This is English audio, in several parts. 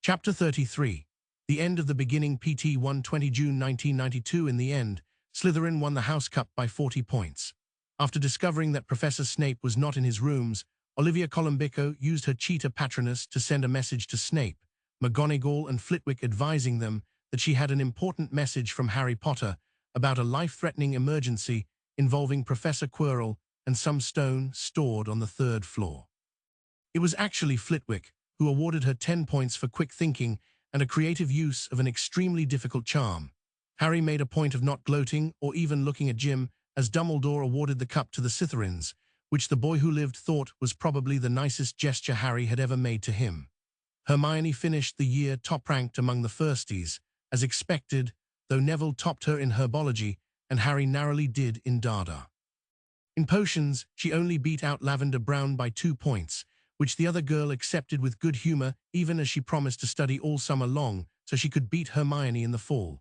Chapter 33. The End of the Beginning. PT 120 June 1992. In the end, Slytherin won the House Cup by 40 points. After discovering that Professor Snape was not in his rooms, Olivia Columbico used her cheetah patroness to send a message to Snape, McGonagall and Flitwick, advising them that she had an important message from Harry Potter about a life-threatening emergency involving Professor Quirrell and some stone stored on the 3rd floor. It was actually Flitwick who awarded her 10 points for quick thinking and a creative use of an extremely difficult charm. Harry made a point of not gloating or even looking at Jim as Dumbledore awarded the cup to the Slytherins, which the boy who lived thought was probably the nicest gesture Harry had ever made to him. Hermione finished the year top-ranked among the firsties, as expected, though Neville topped her in herbology and Harry narrowly did in Dada. In potions, she only beat out Lavender Brown by 2 points, which the other girl accepted with good humor, even as she promised to study all summer long so she could beat Hermione in the fall.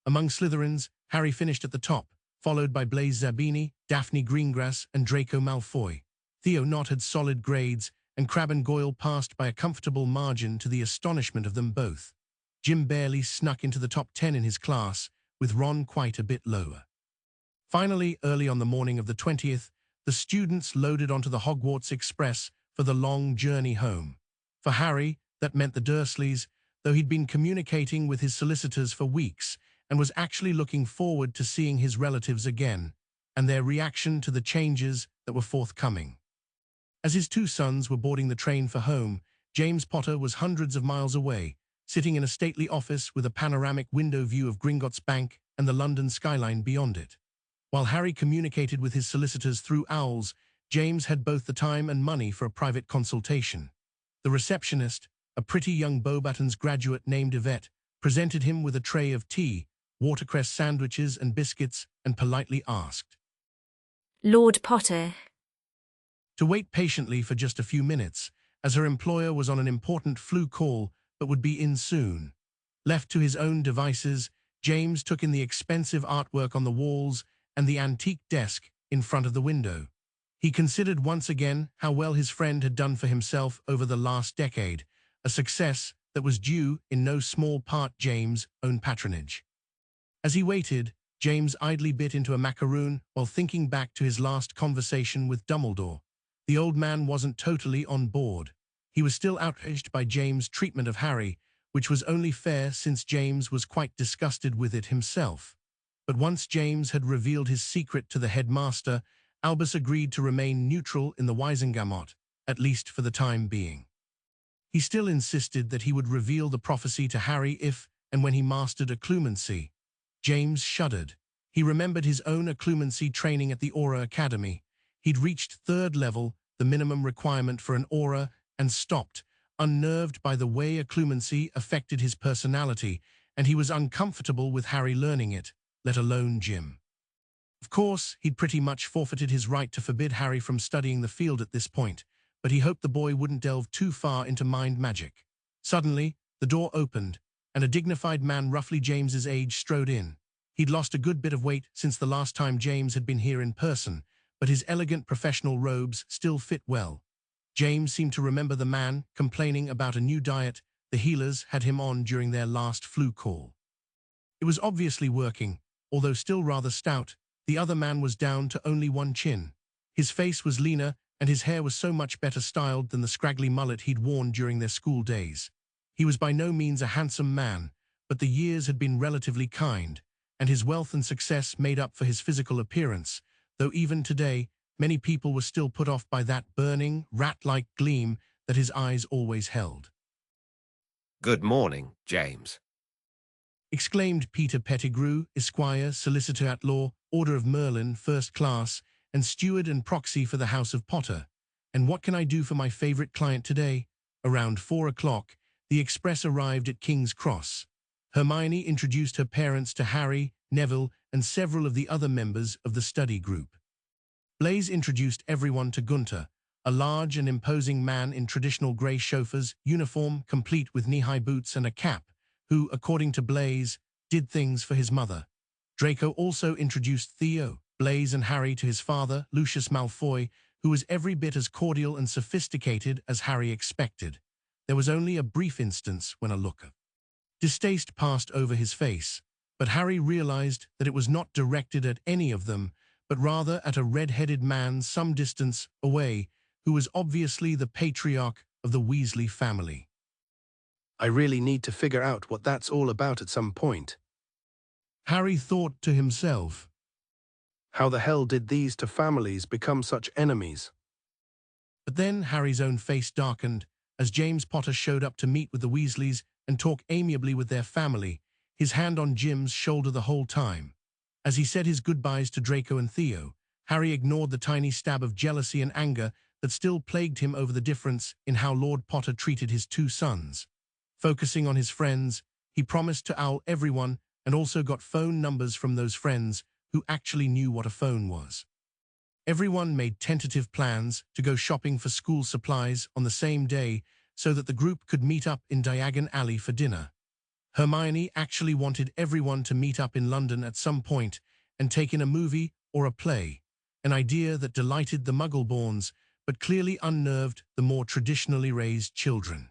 Among Slytherins, Harry finished at the top, followed by Blaise Zabini, Daphne Greengrass, and Draco Malfoy. Theo Knott had solid grades, and Crabbe and Goyle passed by a comfortable margin to the astonishment of them both. Jim barely snuck into the top 10 in his class, with Ron quite a bit lower. Finally, early on the morning of the 20th, the students loaded onto the Hogwarts Express for the long journey home. For Harry, that meant the Dursleys, though he'd been communicating with his solicitors for weeks and was actually looking forward to seeing his relatives again, and their reaction to the changes that were forthcoming. As his 2 sons were boarding the train for home, James Potter was hundreds of miles away, sitting in a stately office with a panoramic window view of Gringotts Bank and the London skyline beyond it. While Harry communicated with his solicitors through owls, James had both the time and money for a private consultation. The receptionist, a pretty young Beauxbatons graduate named Yvette, presented him with a tray of tea, watercress sandwiches and biscuits, and politely asked, "Lord Potter?" to wait patiently for just a few minutes, as her employer was on an important flu call but would be in soon. Left to his own devices, James took in the expensive artwork on the walls and the antique desk in front of the window. He considered once again how well his friend had done for himself over the last decade, a success that was due in no small part James' own patronage. As he waited, James idly bit into a macaroon while thinking back to his last conversation with Dumbledore. The old man wasn't totally on board. He was still outraged by James' treatment of Harry, which was only fair since James was quite disgusted with it himself. But once James had revealed his secret to the headmaster, Albus agreed to remain neutral in the Wizengamot, at least for the time being. He still insisted that he would reveal the prophecy to Harry if and when he mastered occlumency. James shuddered. He remembered his own occlumency training at the Aura Academy. He'd reached 3rd level, the minimum requirement for an aura, and stopped, unnerved by the way occlumency affected his personality, and he was uncomfortable with Harry learning it, let alone Jim. Of course, he'd pretty much forfeited his right to forbid Harry from studying the field at this point, but he hoped the boy wouldn't delve too far into mind magic. Suddenly, the door opened, and a dignified man roughly James's age strode in. He'd lost a good bit of weight since the last time James had been here in person, but his elegant professional robes still fit well. James seemed to remember the man complaining about a new diet the healers had him on during their last flu call. It was obviously working, although still rather stout. The other man was down to only 1 chin. His face was leaner, and his hair was so much better styled than the scraggly mullet he'd worn during their school days. He was by no means a handsome man, but the years had been relatively kind, and his wealth and success made up for his physical appearance, though even today, many people were still put off by that burning, rat-like gleam that his eyes always held. "Good morning, James," exclaimed Peter Pettigrew, Esquire, Solicitor at Law, Order of Merlin, First Class, and Steward and Proxy for the House of Potter. "And what can I do for my favorite client today?" Around 4 o'clock, the express arrived at King's Cross. Hermione introduced her parents to Harry, Neville, and several of the other members of the study group. Blaise introduced everyone to Gunter, a large and imposing man in traditional grey chauffeur's uniform complete with knee-high boots and a cap, who, according to Blaise, did things for his mother. Draco also introduced Theo, Blaise and Harry to his father, Lucius Malfoy, who was every bit as cordial and sophisticated as Harry expected. There was only a brief instance when a look of distaste passed over his face, but Harry realized that it was not directed at any of them, but rather at a red-headed man some distance away, who was obviously the patriarch of the Weasley family. I really need to figure out what that's all about at some point. Harry thought to himself. How the hell did these two families become such enemies? But then Harry's own face darkened as James Potter showed up to meet with the Weasleys and talk amiably with their family, his hand on Jim's shoulder the whole time. As he said his goodbyes to Draco and Theo, Harry ignored the tiny stab of jealousy and anger that still plagued him over the difference in how Lord Potter treated his two sons. Focusing on his friends, he promised to owl everyone and also got phone numbers from those friends who actually knew what a phone was. Everyone made tentative plans to go shopping for school supplies on the same day so that the group could meet up in Diagon Alley for dinner. Hermione actually wanted everyone to meet up in London at some point and take in a movie or a play, an idea that delighted the Muggleborns but clearly unnerved the more traditionally raised children.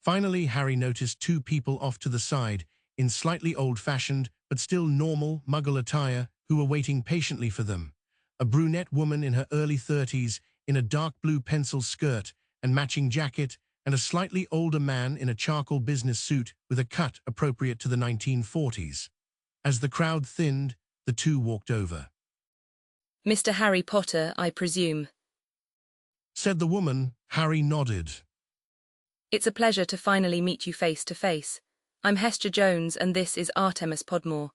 Finally, Harry noticed two people off to the side, in slightly old-fashioned but still normal Muggle attire, who were waiting patiently for them. A brunette woman in her early 30s in a dark blue pencil skirt and matching jacket, and a slightly older man in a charcoal business suit with a cut appropriate to the 1940s. As the crowd thinned, the two walked over. Mr. Harry Potter, I presume. Said the woman. Harry nodded. It's a pleasure to finally meet you face to face. I'm Hester Jones and this is Artemis Podmore.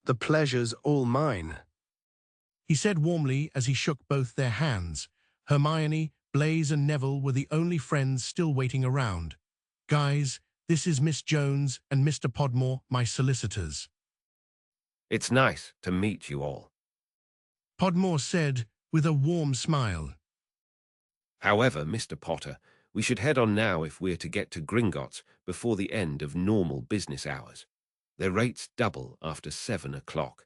The pleasure's all mine. He said warmly as he shook both their hands. Hermione, Blaise and Neville were the only friends still waiting around. Guys, this is Miss Jones and Mr. Podmore, my solicitors. It's nice to meet you all. Podmore said with a warm smile. However, Mr. Potter, we should head on now if we're to get to Gringotts before the end of normal business hours. Their rates double after 7 o'clock.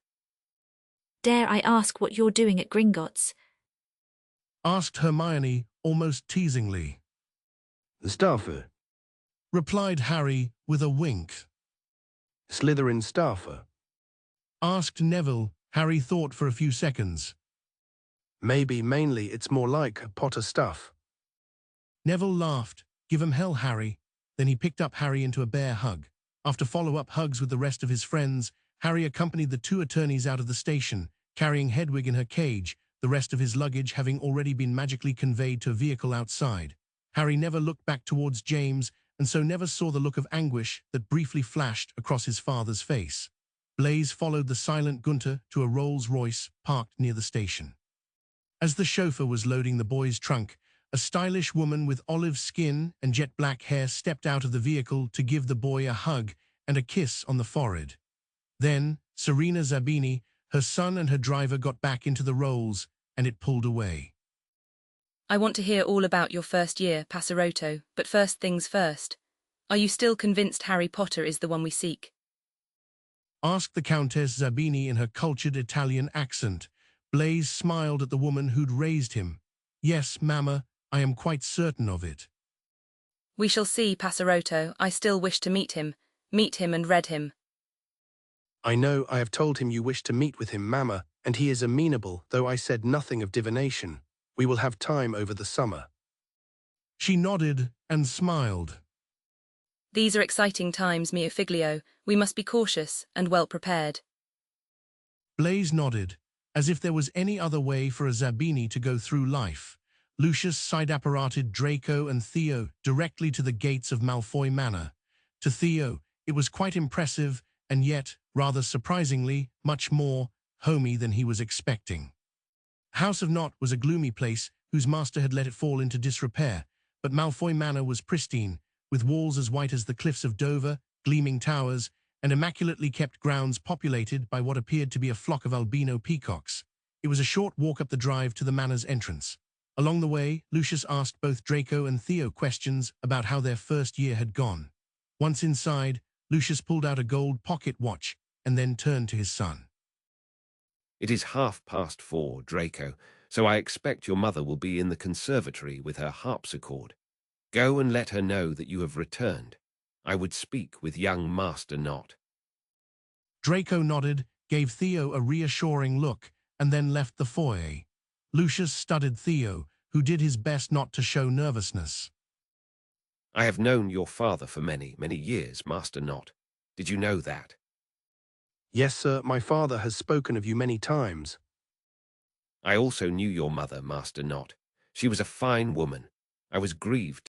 Dare I ask what you're doing at Gringotts? Asked Hermione almost teasingly. The staffer. Replied Harry with a wink. Slytherin staffer. Asked Neville. Harry thought for a few seconds. Maybe mainly it's more like Potter stuff. Neville laughed. Give him hell, Harry. Then he picked up Harry into a bear hug. After follow-up hugs with the rest of his friends, Harry accompanied the two attorneys out of the station, carrying Hedwig in her cage, the rest of his luggage having already been magically conveyed to a vehicle outside. Harry never looked back towards James, and so never saw the look of anguish that briefly flashed across his father's face. Blaise followed the silent Gunter to a Rolls-Royce parked near the station. As the chauffeur was loading the boy's trunk, a stylish woman with olive skin and jet-black hair stepped out of the vehicle to give the boy a hug and a kiss on the forehead. Then, Serena Zabini, her son and her driver got back into the Rolls, and it pulled away. I want to hear all about your first year, Passerotto, but first things first. Are you still convinced Harry Potter is the one we seek? Asked the Countess Zabini in her cultured Italian accent. Blaise smiled at the woman who'd raised him. Yes, Mamma, I am quite certain of it. We shall see, Passerotto. I still wish to meet him and read him. I know I have told him you wish to meet with him, Mamma, and he is amenable, though I said nothing of divination. We will have time over the summer. She nodded and smiled. These are exciting times, mio figlio. We must be cautious and well prepared. Blaise nodded, as if there was any other way for a Zabini to go through life. Lucius side-apparated Draco and Theo directly to the gates of Malfoy Manor. To Theo, it was quite impressive, and yet, rather surprisingly, much more homey than he was expecting. House of Knot was a gloomy place whose master had let it fall into disrepair, but Malfoy Manor was pristine, with walls as white as the cliffs of Dover, gleaming towers, and immaculately kept grounds populated by what appeared to be a flock of albino peacocks. It was a short walk up the drive to the manor's entrance. Along the way, Lucius asked both Draco and Theo questions about how their first year had gone. Once inside, Lucius pulled out a gold pocket watch and then turned to his son. It is 4:30, Draco, so I expect your mother will be in the conservatory with her harpsichord. Go and let her know that you have returned. I would speak with young Master Knot. Draco nodded, gave Theo a reassuring look, and then left the foyer. Lucius studied Theo, who did his best not to show nervousness. I have known your father for many, many years, Master Knot. Did you know that? Yes, sir, my father has spoken of you many times. I also knew your mother, Master Knot. She was a fine woman. I was grieved